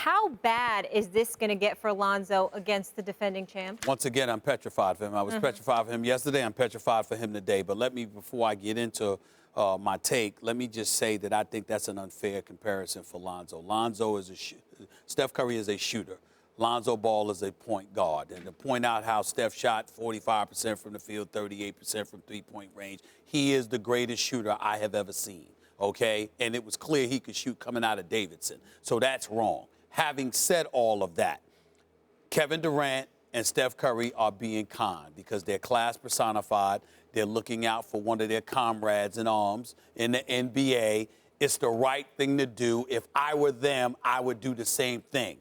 How bad is this going to get for Lonzo against the defending champ? Once again, I'm petrified for him. I was petrified for him yesterday. I'm petrified for him today. But let me, before I get into my take, let me just say that I think that's an unfair comparison for Lonzo. Lonzo is Steph Curry is a shooter. Lonzo Ball is a point guard. And to point out how Steph shot 45% from the field, 38% from three-point range, he is the greatest shooter I have ever seen, okay? And it was clear he could shoot coming out of Davidson. So that's wrong. Having said all of that, Kevin Durant and Steph Curry are being kind because they're class personified. They're looking out for one of their comrades in arms in the NBA. It's the right thing to do. If I were them, I would do the same thing.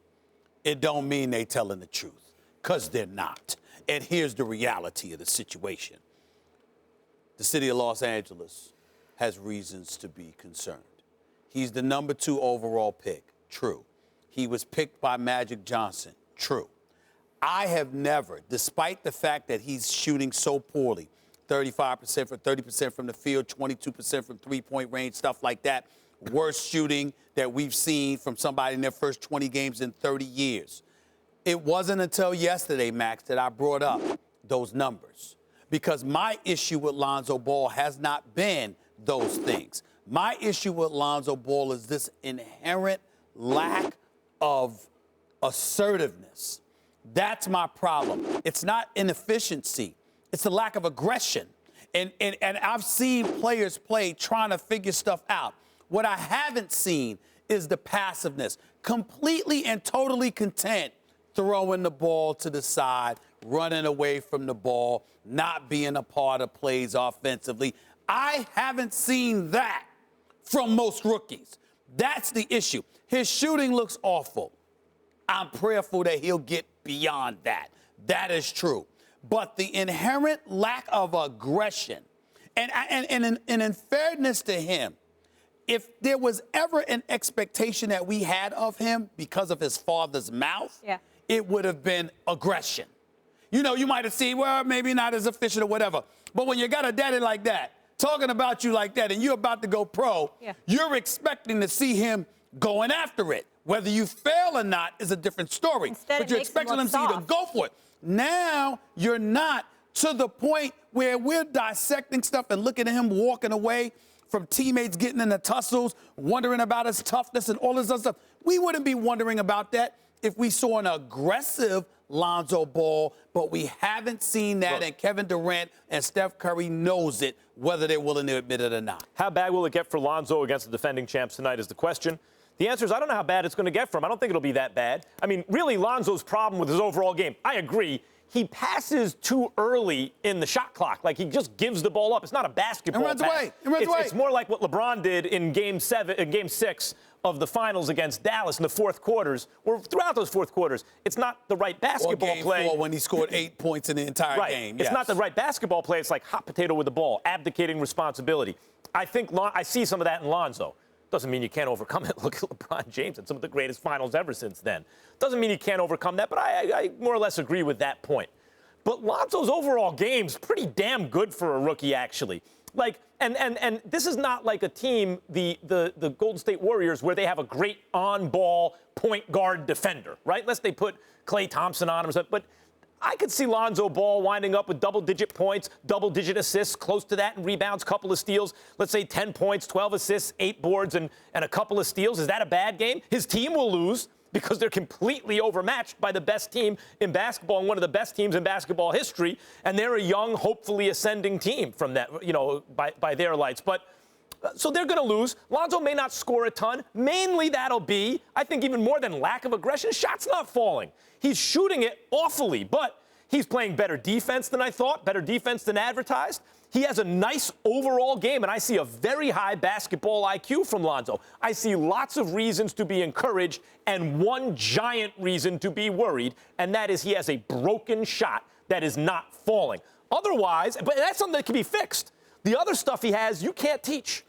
It don't mean they telling the truth, because they're not. And here's the reality of the situation. The city of Los Angeles has reasons to be concerned. He's the number 2 overall pick. True. He was picked by Magic Johnson. True. I have never, despite the fact that he's shooting so poorly, 35% for 30% from the field, 22% from three-point range, stuff like that, worst shooting that we've seen from somebody in their first 20 games in 30 years. It wasn't until yesterday, Max, that I brought up those numbers, because my issue with Lonzo Ball has not been those things. My issue with Lonzo Ball is this inherent lack of assertiveness. That's my problem. It's not inefficiency. It's the lack of aggression. And I've seen players play trying to figure stuff out. What I haven't seen is the passiveness. Completely and totally content throwing the ball to the side, running away from the ball, not being a part of plays offensively. I haven't seen that from most rookies. That's the issue. His shooting looks awful. I'm prayerful that he'll get beyond that. That is true. But the inherent lack of aggression, and in fairness to him, if there was ever an expectation that we had of him because of his father's mouth, it would have been aggression. You know, you might have seen, well, maybe not as efficient or whatever. But when you got a daddy like that, talking about you like that, and you're about to go pro, you're expecting to see him going after it. Whether you fail or not is a different story. Instead, but you're expecting him to either go for it. Now you're not, to the point where we're dissecting stuff and looking at him walking away from teammates getting in the tussles, wondering about his toughness and all this other stuff. We wouldn't be wondering about that if we saw an aggressive Lonzo Ball, but we haven't seen that, and Kevin Durant and Steph Curry knows it, whether they're willing to admit it or not. How bad will it get for Lonzo against the defending champs tonight is the question. The answer is I don't know how bad it's going to get for him. I don't think it'll be that bad. I mean, really, Lonzo's problem with his overall game, I agree, he passes too early in the shot clock. Like, he just gives the ball up. It's not a basketball pass. Away. It's more like what LeBron did in Game 6 of the finals against Dallas in the fourth quarters, or throughout those fourth quarters. It's not the right basketball play. Game 4 when he scored 8 points in the entire game. It's not the right basketball play. It's like hot potato with the ball, abdicating responsibility. I think I see some of that in Lonzo. Doesn't mean you can't overcome it. Look at LeBron James and some of the greatest finals ever since then. Doesn't mean you can't overcome that, but I more or less agree with that point. But Lonzo's overall game's pretty damn good for a rookie, actually. Like, and this is not like a team, the Golden State Warriors, where they have a great on-ball point guard defender, right? Unless they put Klay Thompson on him or something. But I could see Lonzo Ball winding up with double-digit points, double-digit assists, close to that, and rebounds, couple of steals. Let's say 10 points, 12 assists, 8 boards, and a couple of steals. Is that a bad game? His team will lose because they're completely overmatched by the best team in basketball and one of the best teams in basketball history, and they're a young, hopefully ascending team from that, you know, by their lights. But so they're going to lose. Lonzo may not score a ton. Mainly that'll be, I think, even more than lack of aggression, shots not falling. He's shooting it awfully, but he's playing better defense than I thought, better defense than advertised. He has a nice overall game, and I see a very high basketball IQ from Lonzo. I see lots of reasons to be encouraged and one giant reason to be worried, and that is he has a broken shot that is not falling. Otherwise, but that's something that can be fixed. The other stuff he has, you can't teach.